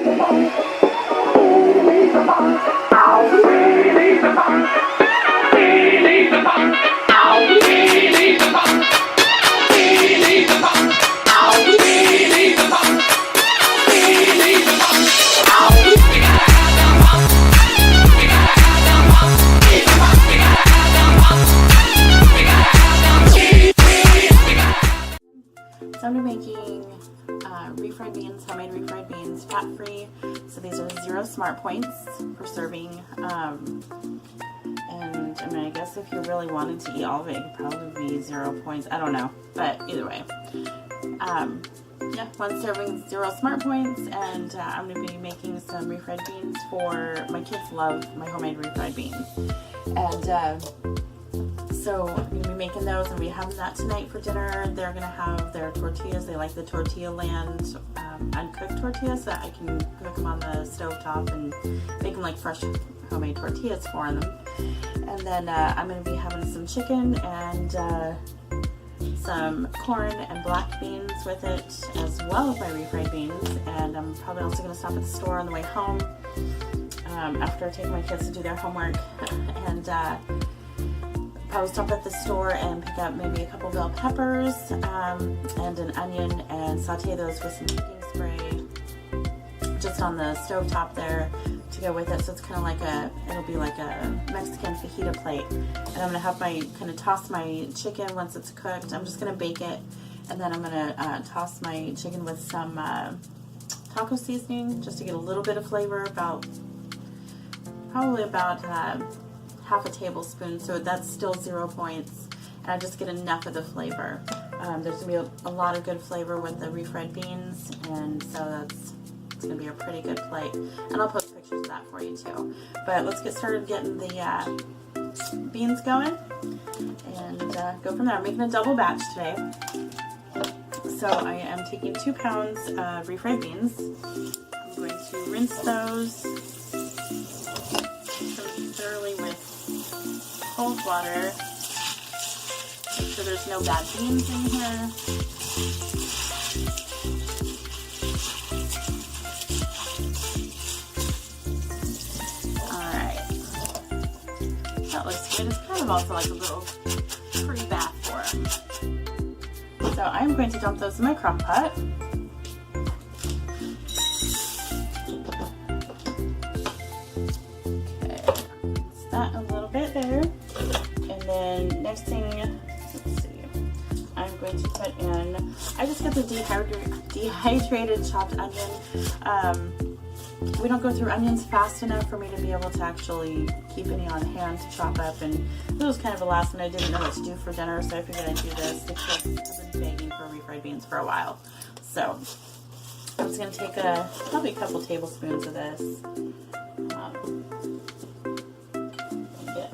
So I'm making refried beans, homemade refried beans, fat-free. So these are 0 Smartpoints for serving. And I mean, I guess if you really wanted to eat all of it, it could probably be 0 points. I don't know, but either way. Yeah, 1 serving, 0 Smartpoints, and I'm going to be making some refried beans for my kids. Love my homemade refried beans, and so I'm going to be making those, and we're having that tonight for dinner. They're going to have their tortillas. They like the Tortilla Land uncooked tortillas, so that I can cook them on the stove top and make them like fresh homemade tortillas for them. And then I'm going to be having some chicken and some corn and black beans with it, as well as my refried beans. And I'm probably also going to stop at the store on the way home after I take my kids to do their homework, and probably stop at the store and pick up maybe a couple bell peppers and an onion, and saute those with some cooking spray just on the stove top there to go with it. So it's kind of like it'll be like a Mexican fajita plate. And I'm gonna have kind of toss my chicken once it's cooked. I'm just gonna bake it, and then I'm gonna toss my chicken with some taco seasoning just to get a little bit of flavor, probably about half a tablespoon, so that's still 0 points, and I just get enough of the flavor. There's gonna be a lot of good flavor with the refried beans, and so it's gonna be a pretty good plate. And I'll post pictures of that for you too. But let's get started getting the beans going and go from there. I'm making a double batch today, so I am taking 2 pounds of refried beans. I'm going to rinse those thoroughly with cold water. Make sure there's no bad beans in here. Alright. That looks good. It's kind of also like a little pre-bath for them. So I'm going to dump those in my Crock-Pot. There, and then next thing, let's see, I'm going to put in, I just got the dehydrated chopped onion. We don't go through onions fast enough for me to be able to actually keep any on hand to chop up, and this was kind of a last one. I didn't know what to do for dinner, so I figured I'd do this because I've been begging for refried beans for a while. So I'm just going to take probably a couple tablespoons of this.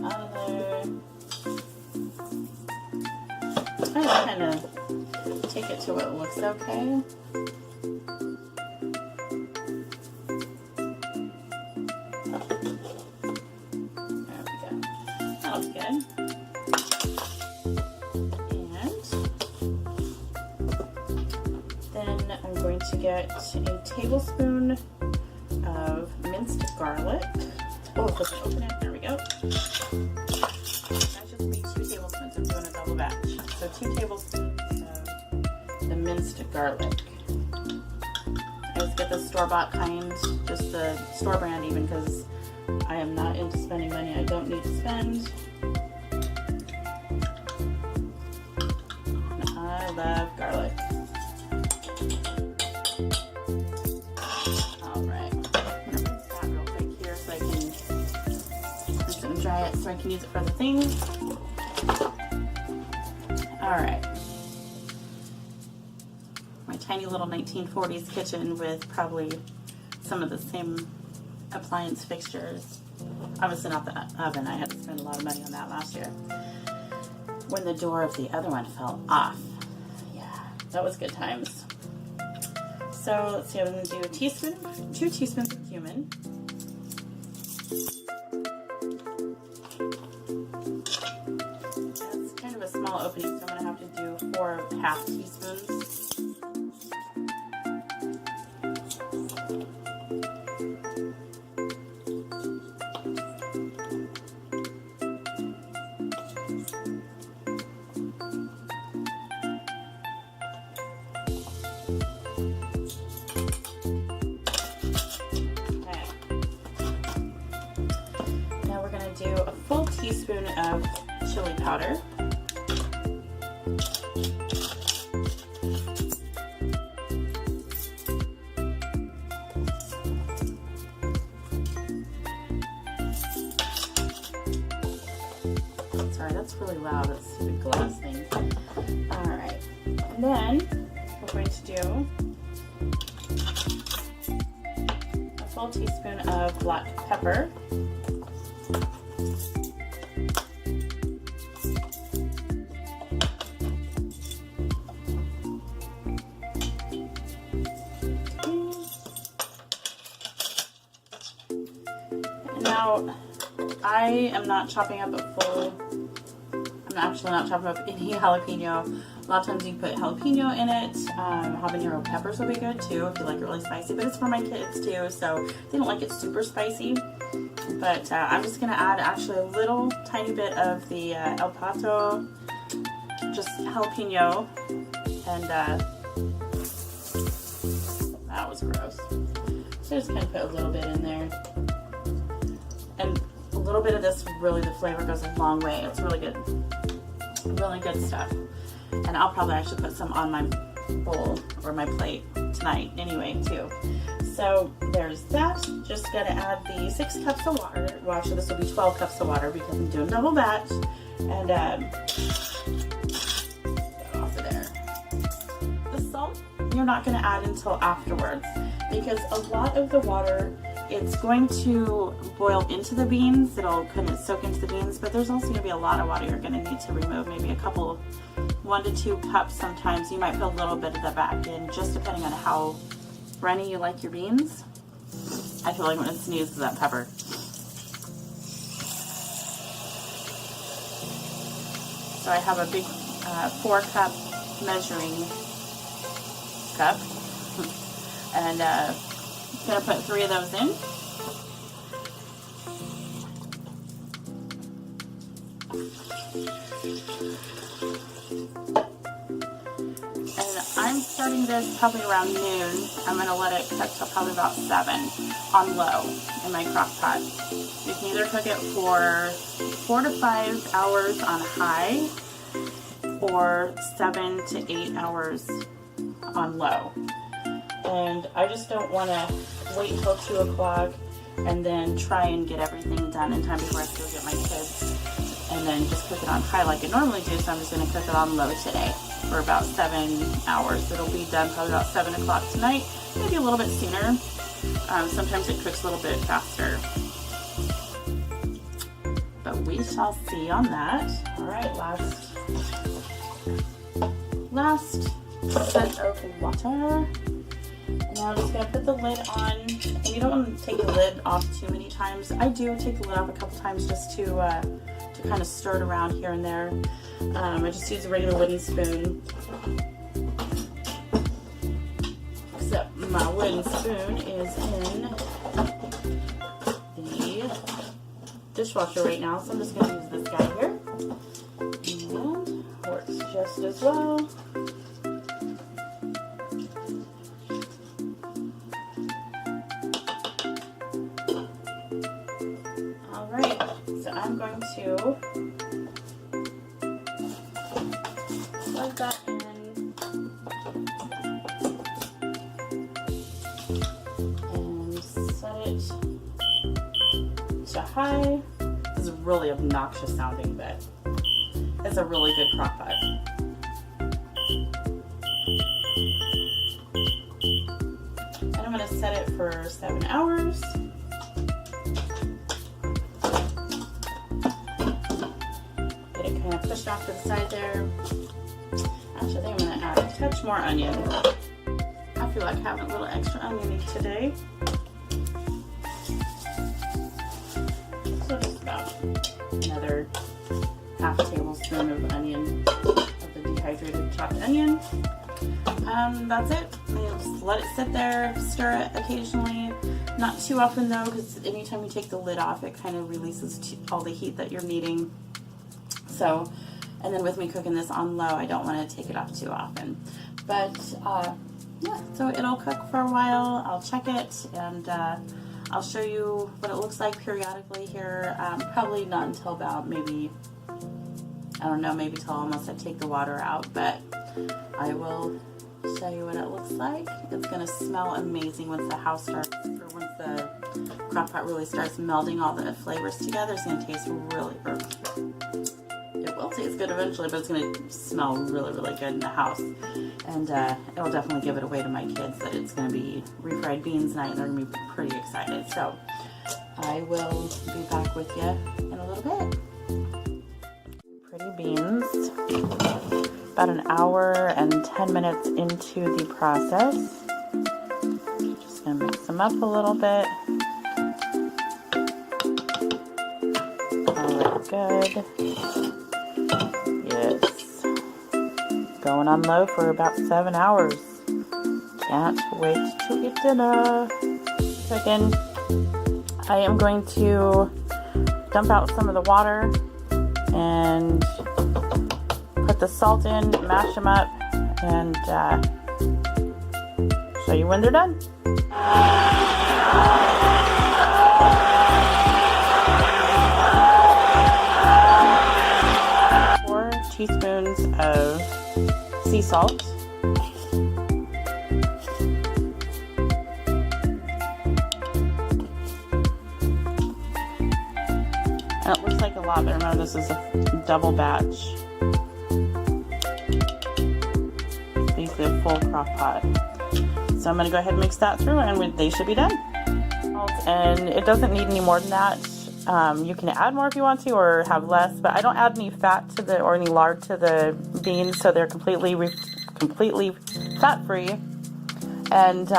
Out of there. I just kind of take it to what looks okay. There we go. That looks good. And then I'm going to get a tablespoon of minced garlic. Oh, let's open it. There we go. That should be 2 tablespoons. I'm doing a double batch. So 2 tablespoons of the minced garlic. I just get the store-bought kind, just the store brand even, because I am not into spending money I don't need to spend. And I love garlic. Dry it so I can use it for other things. Alright. My tiny little 1940s kitchen with probably some of the same appliance fixtures. Obviously not the oven. I had to spend a lot of money on that last year. When the door of the other one fell off. Yeah, that was good times. So let's see, I'm going to do 2 teaspoons of cumin. Small opening, so I'm going to have to do 4 1/2 teaspoons. teaspoon of chili powder. Sorry, that's really loud, that stupid glass thing. Alright, and then we're going to do a full teaspoon of black pepper. And now, I am not chopping up a full, I'm actually not chopping up any jalapeno. A lot of times you put jalapeno in it. Habanero peppers will be good too if you like it really spicy, but it's for my kids too, so they don't like it super spicy. But I'm just going to add actually a little tiny bit of the El Pato, just jalapeno, and that was gross. So just kind of put a little bit in there. And a little bit of this, really the flavor goes a long way. It's really good stuff. And I'll probably actually put some on my bowl or my plate tonight anyway too. So there's that. Just gotta add the 6 cups of water. Well, actually this will be 12 cups of water because I'm doing double batch. And get off of there. The salt you're not gonna add until afterwards because a lot of the water, it's going to boil into the beans. It'll kind of soak into the beans, but there's also going to be a lot of water you're going to need to remove. Maybe a couple, 1 to 2 cups sometimes. You might put a little bit of that back in, just depending on how runny you like your beans. I feel like when it sneezes that pepper. So I have a big 4-cup measuring cup, and I'm going to put 3 of those in. And I'm starting this probably around noon. I'm going to let it cook till probably about 7 on low in my Crock-Pot. You can either cook it for 4 to 5 hours on high or 7 to 8 hours on low. And I just don't want to wait until 2 o'clock and then try and get everything done in time before I have to go get my kids and then just cook it on high like I normally do. So I'm just going to cook it on low today for about 7 hours. It'll be done probably about 7 o'clock tonight, maybe a little bit sooner. Sometimes it cooks a little bit faster. But we shall see on that. Alright, last set of water. Now I'm just going to put the lid on, and you don't want to take the lid off too many times. I do take the lid off a couple times just to kind of stir it around here and there. I just use a regular wooden spoon. Except my wooden spoon is in the dishwasher right now, so I'm just going to use this guy here. And works just as well. I'm going to plug that in and set it to high. This is really obnoxious sounding, but it's a really good Crock-Pot. And I'm going to set it for 7 hours. Pushed off to the side there. Actually, I think I'm going to add a touch more onion. I feel like having a little extra onion today. So just about another half tablespoon of onion, of the dehydrated chopped onion. That's it. You just let it sit there, stir it occasionally. Not too often though, because anytime you take the lid off, it kind of releases all the heat that you're needing. So, and then with me cooking this on low, I don't want to take it off too often. But yeah, so it'll cook for a while. I'll check it and I'll I'll show you what it looks like periodically here. Probably not until about maybe, I don't know, maybe till almost I take the water out, but I will show you what it looks like. It's gonna smell amazing once the house starts, or once the Crock-Pot really starts melding all the flavors together. It's gonna taste really, or it will taste good eventually, but it's gonna smell really, really good in the house. And it'll definitely give it away to my kids that it's gonna be refried beans night, and they're gonna be pretty excited. So I will be back with you in a little bit. Pretty beans. About an hour and 10 minutes into the process. Just gonna mix them up a little bit. Alright, good. Yes. Going on low for about 7 hours. Can't wait to eat dinner. Chicken. I am going to dump out some of the water and put the salt in, mash them up, and show you when they're done. 4 teaspoons of sea salt. And it looks like a lot, but remember this is a double batch. The full Crock-Pot. So I'm going to go ahead and mix that through, and they should be done. And it doesn't need any more than that. You can add more if you want to, or have less, but I don't add any fat to the, or any lard to the beans, so they're completely fat-free. And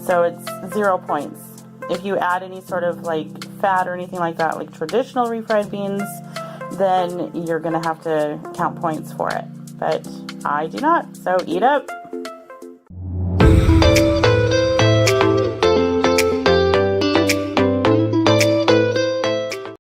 so it's 0 points. If you add any sort of like fat or anything like that, like traditional refried beans, then you're going to have to count points for it. But I do not, so eat up.